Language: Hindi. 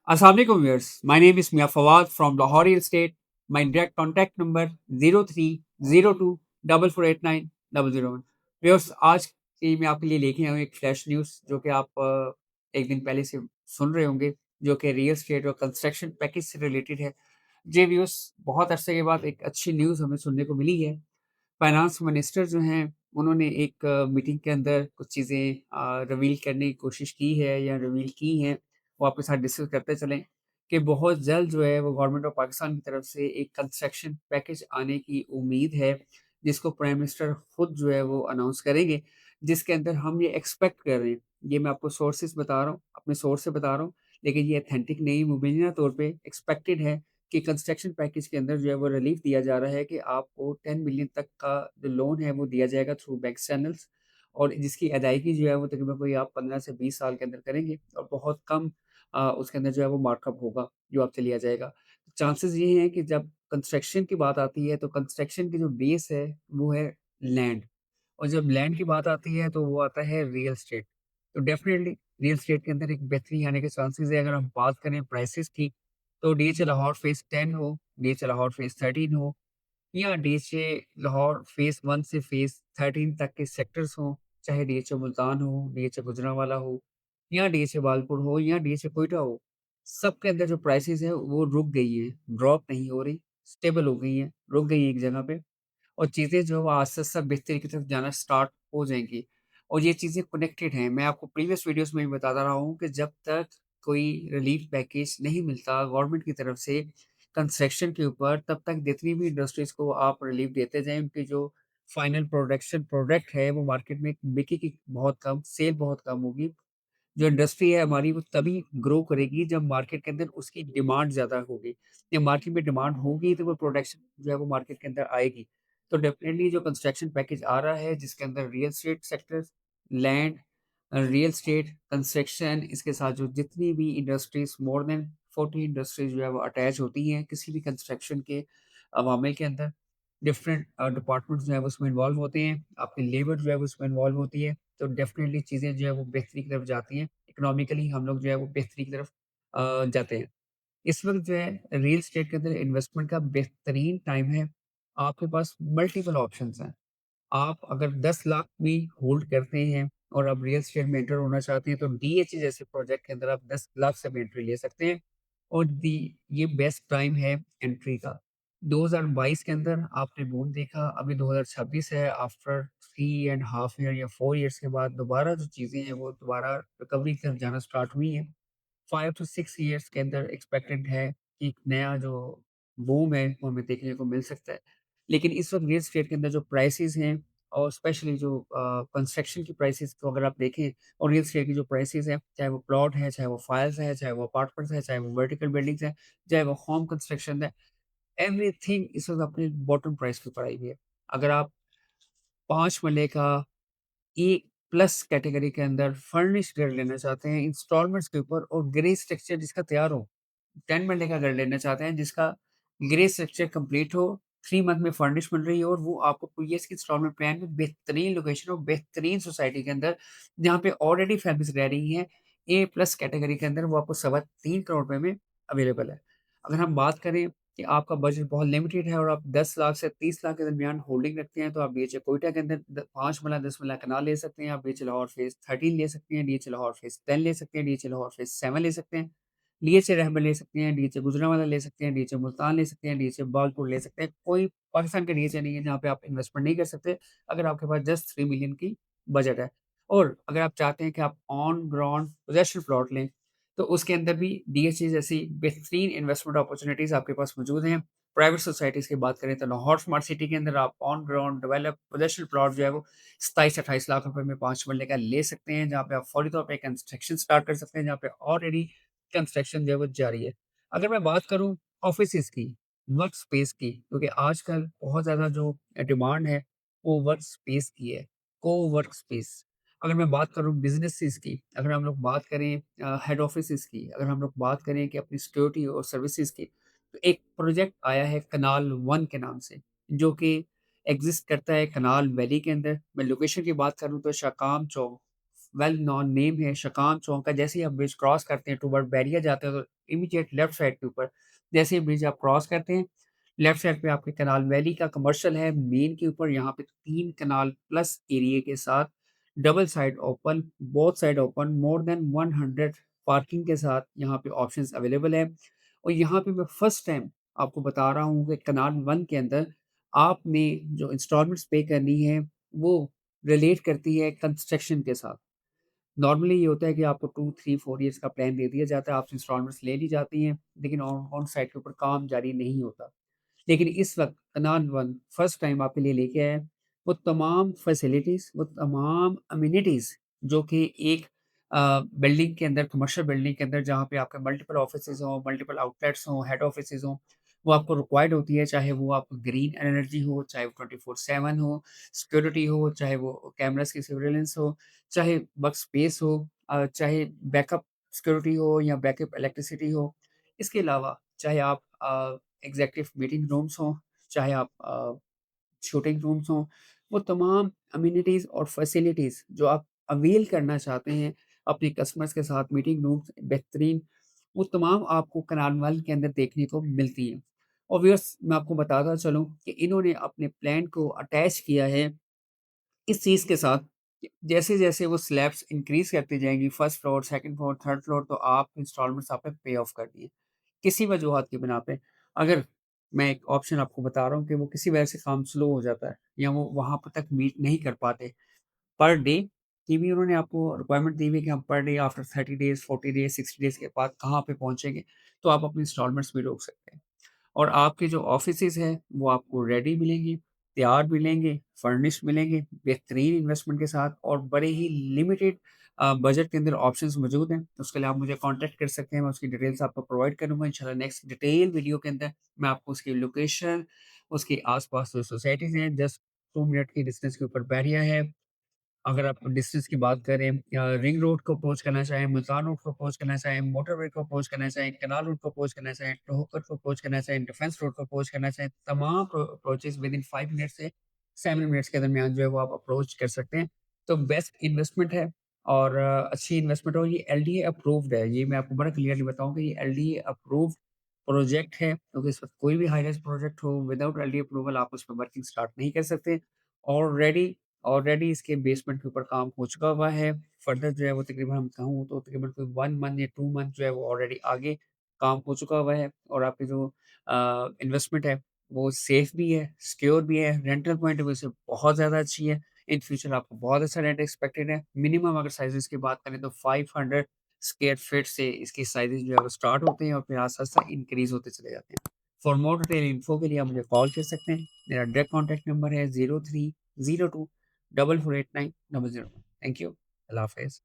Assalamualaikum viewers. My name is Mia Fawad from Lahore Real Estate. My direct contact number 03024489 001। Viewers आज की मैं आपके लिए लेके आया हूँ एक फ्लैश न्यूज़ जो कि आप एक दिन पहले से सुन रहे होंगे जो कि रियल एस्टेट और कंस्ट्रक्शन पैकेज से रिलेटेड है। जी व्यूअर्स बहुत अरसे के बाद एक अच्छी न्यूज़ हमें सुनने को मिली है। फाइनेंस मिनिस्टर जो हैं, उन्होंने एक मीटिंग के अंदर कुछ चीज़ें रिवील करने की कोशिश की है या रिवील की हैं, वो आपके साथ डिस्कस करते चलें कि बहुत जल्द जो है वो गवर्नमेंट ऑफ पाकिस्तान की तरफ से एक कंस्ट्रक्शन पैकेज आने की उम्मीद है, जिसको प्राइम मिनिस्टर खुद जो है वो अनाउंस करेंगे, जिसके अंदर हम ये एक्सपेक्ट कर रहे हैं। ये मैं आपको सोर्सेज़ बता रहा हूँ, अपने सोर्स से बता रहा हूँ, लेकिन ये ऑथेंटिक नहीं, मुबैना तौर पे एक्सपेक्टेड है कि कंस्ट्रक्शन पैकेज के अंदर जो है वो रिलीफ दिया जा रहा है कि आपको 10 मिलियन तक का जो लोन है वो दिया जाएगा थ्रू बैंक चैनल्स, और जिसकी अदायगी जो है वो तकरीबन कोई आप 15 से 20 साल के अंदर करेंगे और बहुत कम उसके अंदर जो है वो मार्कअप होगा जो आपसे लिया जाएगा। चांसेस ये हैं कि जब कंस्ट्रक्शन की बात आती है तो कंस्ट्रक्शन की जो बेस है वो है लैंड, और जब लैंड की बात आती है तो वो आता है रियल एस्टेट। तो डेफ़िनेटली रियल एस्टेट के अंदर एक बेहतरी आने के चांसेज़ है। अगर हम बात करें प्राइसेज़ की, तो डीएच लाहौर फ़ेज़ 10 हो, डीएच लाहौर फ़ेज़ 13 हो, या डीएचए लाहौर फ़ेज़ 1 से फ़ेज़ 13 तक के सेक्टर्स हों, चाहे डीएचए मुल्तान हो, डीएचए गुजरांवाला हो, या डीएचए बालपुर हो, या डीएचए क्वेटा हो, सबके अंदर जो प्राइसेज़ हैं वो रुक गई हैं, ड्रॉप नहीं हो रही, स्टेबल हो गई हैं, रुक गई हैं एक जगह पे। और चीज़ें जो वो आस्ता-आस्ता बेहतरी की तरफ जाना स्टार्ट हो जाएँगी। और ये चीज़ें कनेक्टेड हैं। मैं आपको प्रीवियस वीडियोज़ में भी बताता रहा हूँ कि जब तक कोई रिलीफ पैकेज नहीं मिलता गवर्नमेंट की तरफ से कंस्ट्रक्शन के ऊपर, तब तक जितनी भी इंडस्ट्रीज़ को आप रिलीफ देते जाएँ, उनकी जो फाइनल प्रोडक्ट है वो मार्केट में बिकेगी बहुत कम, सेल बहुत कम होगी। जो इंडस्ट्री है हमारी वो तभी ग्रो करेगी जब मार्केट के अंदर उसकी डिमांड ज़्यादा होगी। जब मार्केट में डिमांड होगी तो वो प्रोडक्शन जो है वो मार्केट के अंदर आएगी। तो डेफ़िनेटली जो कंस्ट्रक्शन पैकेज आ रहा है जिसके अंदर real estate sector, land, real estate, construction, इसके साथ जो जितनी भी इंडस्ट्रीज़ मोर देन 40 इंडस्ट्रीज़ जो है वो अटैच होती हैं किसी भी कंस्ट्रक्शन के अवामिल के अंदर। डिफरेंट डिपार्टमेंट्स जो है वो उसमें इन्वॉल्व होते हैं, आपकी लेबर जो है वो उसमें इन्वॉल्व होती है। तो डेफ़िनेटली चीज़ें जो है वो बेहतरी की तरफ जाती हैं। इकोनॉमिकली हम लोग जो है वो बेहतरी की तरफ जाते हैं। इस वक़्त जो है रियल एस्टेट के अंदर इन्वेस्टमेंट का बेहतरीन टाइम है। आपके पास मल्टीपल ऑप्शंस हैं। आप अगर 10 लाख भी होल्ड करते हैं और आप रियल एस्टेट में एंटर होना चाहते हैं तो डीएचए जैसे प्रोजेक्ट के अंदर आप 10 लाख से भी एंट्री ले सकते हैं, और दी ये बेस्ट टाइम है एंट्री का। 2022 के अंदर आपने बूम देखा, अभी 2026 है, आफ्टर 3 एंड हाफ ईयर या 4 इयर्स के बाद दोबारा जो चीज़ें हैं वो दोबारा रिकवरी की तरफ जाना स्टार्ट हुई हैं। 5 टू 6 इयर्स के अंदर एक्सपेक्टेड है कि एक नया जो बूम है वो हमें देखने को मिल सकता है। लेकिन इस वक़्त रियल एस्टेट के अंदर जो प्राइसेज़ हैं, और स्पेशली जो कंस्ट्रक्शन की प्राइसेज़ को अगर आप देखें, और रियल एस्टेट की जो प्राइसेज़ हैं, चाहे वो प्लॉट है, चाहे वो फाइल्स है, चाहे वो अपार्टमेंट्स है, चाहे वो वर्टिकल बिल्डिंग्स हैं, चाहे वो होम कंस्ट्रक्शन है, एवरीथिंग इस वक़्त अपने बॉटम प्राइस पे पड़ा हुई है। अगर आप 5 मरले का ए प्लस कैटेगरी के अंदर फर्निश्ड घर लेना चाहते हैं इंस्टॉलमेंट्स के ऊपर, और ग्रे स्ट्रक्चर जिसका तैयार हो, 10 मरले का घर लेना चाहते हैं जिसका ग्रे स्ट्रक्चर कंप्लीट हो, 3 मंथ में फर्निश मिल रही हो, और वो आपको 2 ईयर्स की इंस्टॉलमेंट प्लान में बेहतरीन लोकेशन और बेहतरीन सोसाइटी के अंदर, जहाँ पे ऑलरेडी फैमिलीज़ रह रही हैं, ए प्लस कैटेगरी के अंदर वो आपको सवा 3 करोड़ रुपए में अवेलेबल है। अगर हम बात करें कि आपका बजट बहुत लिमिटेड है और आप 10 लाख से 30 लाख के दरमियान होल्डिंग रखते हैं, तो आप डीएचए कोयटा के अंदर 5 मरला 10 मरला कनाल ले सकते हैं, आप डीएचए लाहौर फेज़ 13 ले सकते हैं, डीएचए लाहौर फेज़ 10 ले सकते हैं, डीएचए लाहौर फेज़ 7 ले सकते हैं, डीएचए रहमत ले सकते हैं, डीएचए गुजरांवाला ले सकते हैं, डीएचए मुल्तान ले सकते हैं, डीएचए बालपुर ले सकते हैं। कोई पाकिस्तान का डीएचए नहीं है जहाँ पे आप इन्वेस्टमेंट नहीं कर सकते, अगर आपके पास जस्ट 3 मिलियन की बजट है। और अगर आप चाहते हैं कि आप ऑन ग्राउंड पोजेशन प्लॉट लें, तो उसके अंदर भी डीएचए जैसी बेहतरीन इन्वेस्टमेंट अपॉर्च्युनिटीज़ आपके पास मौजूद हैं। प्राइवेट सोसाइटीज़ की बात करें तो लाहौर स्मार्ट सिटी के अंदर आप ऑन ग्राउंड डेवलप पोजेशनल प्लॉट जो है वो 27-28 लाख रुपए में 5 मरले का ले सकते हैं, जहाँ पे आप फौरी तौर पे कंस्ट्रक्शन स्टार्ट कर सकते हैं, जहाँ पे ऑलरेडी कंस्ट्रक्शन जो है वो जारी है। अगर मैं बात करूँ ऑफ़िसेज़ की, वर्क स्पेस की, क्योंकि आजकल बहुत ज़्यादा जो डिमांड है वो वर्क स्पेस की है, को-वर्क स्पेस। अगर मैं बात करूँ बिज़नेसेस की, अगर हम लोग बात करें हेड ऑफ़िसेज़ की, अगर हम लोग बात करें कि अपनी सिक्योरिटी और सर्विसेज़ की, तो एक प्रोजेक्ट आया है कनाल वन के नाम से, जो कि एग्ज़िस्ट करता है कनाल वैली के अंदर। मैं लोकेशन की बात करूँ तो शाकाम चौक, वेल नोन नेम है शाकाम चौक का। जैसे ही आप ब्रिज क्रॉस करते हैं टुवर्ड बैरिया जाते हो, तो इमीडिएट लेफ्ट साइड के ऊपर। जैसे ही ब्रिज आप क्रॉस करते हैं, लेफ्ट साइड पे आपके कनाल वैली का कमर्शियल है, मेन के ऊपर यहाँ पे 3 कनाल प्लस एरिया के साथ double side open, both side open, more than 100 parking के साथ यहाँ पे ऑप्शंस अवेलेबल है। और यहाँ पे मैं फर्स्ट टाइम आपको बता रहा हूँ कि कनाल 1 के अंदर आपने जो इंस्टॉलमेंट्स पे करनी है, वो रिलेट करती है कंस्ट्रक्शन के साथ। नॉर्मली ये होता है कि आपको 2, 3, 4 ईयर्स का प्लान दे दिया जाता है, आपसे इंस्टॉलमेंट्स ले ली जाती हैं, लेकिन ऑन साइट के ऊपर काम जारी नहीं होता। लेकिन इस वक़्त कनाल वन फर्स्ट टाइम आपके लिए लेके आया है, वो तमाम फैसिलिटीज़, वो तमाम अम्यूनिटीज़ जो कि एक बिल्डिंग के अंदर, कमर्शियल बिल्डिंग के अंदर जहाँ पे आपके मल्टीपल ऑफ़िसेज़ हों, मल्टीपल आउटलेट्स हों, हेड ऑफ़िसेज़ हों, वो आपको रिक्वायर्ड होती है, चाहे वो आपको ग्रीन एनर्जी हो, चाहे वो 24/7 हो, सिक्योरिटी हो, चाहे वो कैमराज़ की सर्विलेंस हो, चाहे वर्क स्पेस हो, चाहे बैकअप सिक्योरिटी हो या बैकअप इलेक्ट्रिसिटी हो। इसके अलावा चाहे आप एग्ज़ेक्टिव मीटिंग रूम्स हों, चाहे आप शूटिंग रूम्स हों, वो तमाम अम्यूनिटीज़ और फैसिलिटीज़ जो आप अवेल करना चाहते हैं अपने कस्टमर्स के साथ मीटिंग रूम्स बेहतरीन, वो तमाम आपको कनाल मल के अंदर देखने को मिलती हैं। और व्यूअर्स मैं आपको बताता चलूँ कि इन्होंने अपने प्लान को अटैच किया है इस चीज़ के साथ कि जैसे-जैसे वो स्लैब्स इंक्रीज़ करती जाएँगी, first floor, second floor, third floor, तो आप इंस्टॉलमेंट्स आपने पे ऑफ करनी है। किसी वजूहात की बिना पे, अगर मैं एक ऑप्शन आपको बता रहा हूँ कि वो किसी वजह से काम स्लो हो जाता है या वो वहाँ पर तक मीट नहीं कर पाते, पर डे की भी उन्होंने आपको रिक्वायरमेंट दी हुई है कि हम per day after 30 days, 40 days, 60 days के बाद कहाँ पे पहुँचेंगे, तो आप अपनी इंस्टॉलमेंट्स भी रोक सकते हैं। और आपके जो ऑफ़िसेज़ हैं, वो आपको रेडी मिलेंगी, तैयार मिलेंगे, फर्निश्ड मिलेंगे, बेहतरीन इन्वेस्टमेंट के साथ और बड़े ही लिमिटेड बजट के अंदर ऑप्शंस मौजूद हैं। उसके लिए आप मुझे कॉन्टैक्ट कर सकते हैं, मैं उसकी डिटेल्स आपको प्रोवाइड करूँगा इंशाल्लाह नेक्स्ट डिटेल वीडियो के अंदर। मैं आपको उसकी लोकेशन, उसके आस-पास जो सोसाइटीज़ हैं, जस्ट 2 मिनट की डिस्टेंस के ऊपर बैरिया है। अगर आप डिस्टेंस की बात करें रिंग रोड को अप्रोच करना चाहें, मुल्तान रोड को अप्रोच करना चाहें, मोटरवे को अप्रोच करना चाहें, कैनाल रोड को अप्रोच करना चाहें, टोहोकर को अप्रोच करना चाहें, डिफेंस रोड को अप्रोच करना चाहें, तमाम अप्रोचेज़ विदिन 5 मिनट से 7 मिनट्स के दरमियान जो है वो आप अप्रोच कर सकते हैं। तो बेस्ट इन्वेस्टमेंट है और अच्छी इन्वेस्टमेंट है और ये एलडीए अप्रूव्ड है। ये मैं आपको बड़ा क्लियरली बताऊँ कि ये एलडीए अप्रूव्ड प्रोजेक्ट है, क्योंकि इस वक़्त कोई भी हाई राइज़ प्रोजेक्ट हो विदाउट एलडीए अप्रूवल आप उसमें वर्किंग स्टार्ट नहीं कर सकते। ऑलरेडी ऑलरेडी इसके बेसमेंट के ऊपर काम हो चुका हुआ है। फर्दर जो है वो तकरीबन हम कहूँ तो तकरीबन कोई 1 मंथ या 2 मंथ जो है वो ऑलरेडी आगे काम हो चुका हुआ है और आपकी जो इन्वेस्टमेंट है वो सेफ भी है, सिक्योर भी है, रेंटल पॉइंट ऑफ व्यू से बहुत ज़्यादा अच्छी है। इन फ्यूचर आपको बहुत अच्छा रेंट एक्सपेक्टेड है। मिनिमम अगर साइज़ेज़ की बात करें तो 500 स्क्वायर फीट से इसके साइज़ेज़ जो है वो स्टार्ट होते हैं और फिर आस्ता-आस्ता इंक्रीज़ होते चले जाते हैं। फॉर मोर डिटेल इन्फो के लिए आप मुझे कॉल कर सकते हैं। मेरा डायरेक्ट कॉन्टैक्ट नंबर है 0302 448900। Thank you. अल्लाह हाफ़िज़।